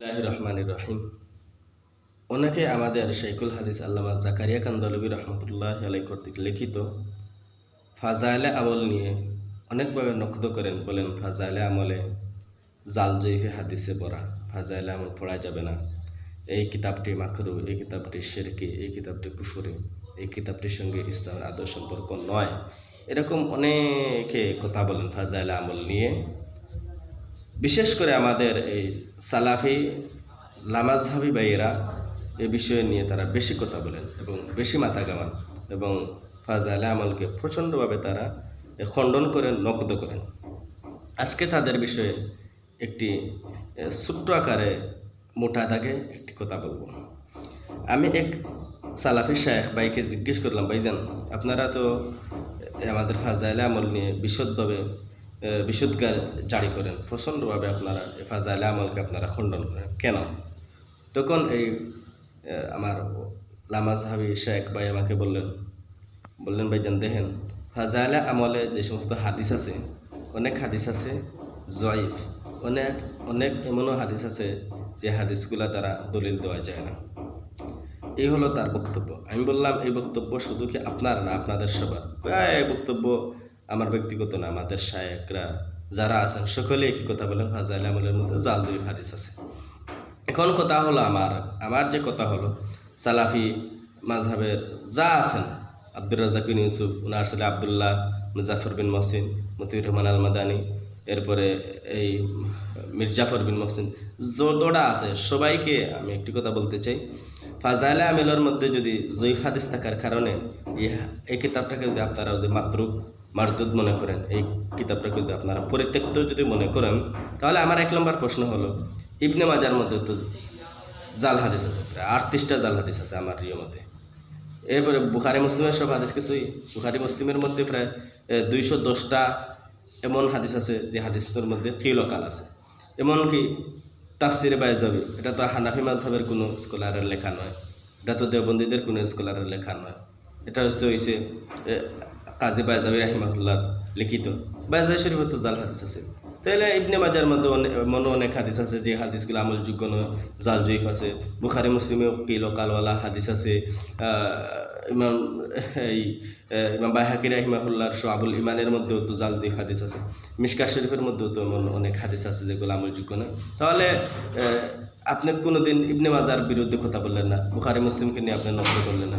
বিসমিল্লাহির রহমানির রহিম। অনেকে আমাদের শাইখুল হাদিস আল্লামা জাকারিয়া কান্দলবী রহমতুল্লাহ আলাই কর্তৃক লিখিত ফাজাইলে আমল নিয়ে অনেকভাবে নকদ করেন, বলেন ফাজাইলে আমলে জাল জয়ীফে হাদিসে পড়া, ফাজাইলে আমল পড়া যাবে না, এই কিতাবটি মাকরু, এই কিতাবটি শিরকি, এই কিতাবটি কুফরি, এই কিতাবটির সঙ্গে ইসলামের আদৌ সম্পর্ক নয়, এরকম অনেকে কথা বলেন ফাজাইলে আমল নিয়ে। বিশেষ করে আমাদের এই সালাফি লামাজহাবি ভাইয়েরা এ বিষয় নিয়ে তারা বেশি কথা বলেন এবং বেশি মাথা ঘামান এবং ফাজাইলে আমলকে প্রচণ্ডভাবে তারা খণ্ডন করেন, নকদ করেন। আজকে তাদের বিষয়ে একটি ছোট্ট আকারে মোটা দাগে একটি কথা বলবো। আমি এক সালাফি শায়েখ ভাইকে জিজ্ঞেস করলাম, ভাইজান আপনারা তো আমাদের ফাজাইলে আমল নিয়ে বিশদভাবে বিশুদ্ধগার জারি করেন, প্রচণ্ডভাবে আপনারা ফাজাইলে আমলকে আপনারা খণ্ডন করেন কেন? তখন এই আমার লামাজহাবি শেখ ভাই আমাকে বললেন ভাইজান দেখেন, ফাজাইলে আমলে যে সমস্ত হাদিস আছে, অনেক হাদিস আছে জয়ীফ, অনেক অনেক এমনও হাদিস আছে যে হাদিসগুলা দ্বারা দলিল দেওয়া যায় না। এই হলো তার বক্তব্য। আমি বললাম এই বক্তব্য শুধু কি আপনার না, আপনাদের সবার? এই বক্তব্য আমার ব্যক্তিগত না, আমাদের শায়েখরা যারা আছেন সকলে একই কথা বলেন, ফাজাইলে আমলের মধ্যে জাল জয়ীফ হাদিস আছে। এখন কথা হলো আমার যে কথা হলো সালাফি মাযহাবের যা আছেন, আব্দুর রাজ্জাক বিন ইউসুফ, উনার ছেলে আবদুল্লাহ, মুজাফর বিন মহসিন, মতিউর রহমান আল মাদানী, এরপরে এই মির্জাফর বিন মহসিন, যতটা আছে সবাইকে আমি একটি কথা বলতে চাই, ফাজাইলে আমলের মধ্যে যদি জয়ীফ হাদিস থাকার কারণে এই কিতাবটাকে যদি আপনারা যদি মারদুদ মনে করেন, এই কিতাবটাকে যদি আপনারা পরিত্যক্ত যদি মনে করেন, তাহলে আমার 1 নম্বর প্রশ্ন হলো ইবনে মাজার মধ্যে তো জাল হাদিস আছে, প্রায় 38টা জাল হাদিস আছে আমার মতে। এরপরে বুখারি মুসলিমের সব হাদিস কিছুই, বুখারি মুসলিমের মধ্যে প্রায় 210টা এমন হাদিস আছে যে হাদিসের মধ্যে কিলকাল আছে। এমনকি তাফসিরে বাইজাবি, এটা তো হানাফি মাযহাবের কোনো স্কলারের লেখা নয়, এটা তো দেওবন্দীদের কোনো স্কলারের লেখা নয়, এটা হচ্ছে কাজী বাইজাবি রাহিমাহুল্লাহ লিখিত। বাইজাবি শরীফে তো জাল হাদিস আছে। তাহলে ইবনে মাজার মধ্যে অনেক হাদিস আছে যে হাদিসগুলো আমলযোগ্য নয়, জাল জয়ীফ আছে। বুখারি মুসলিমেও কিলকালওয়ালা হাদিস আছে। ইমাম বাইহাকি রাহিমাহুল্লাহর শুআবুল ঈমানের মধ্যেও তো জাল জয়ীফ হাদিস আছে। মিশকাত শরীফের মধ্যেও তো এমন অনেক হাদিস আছে যেগুলো আমলযোগ্য নয়। তাহলে আপনি কোনোদিন ইবনে মাজার বিরুদ্ধে কথা বললেন না, বুখারি মুসলিমকে নিয়ে আপনি নকল করলেন না,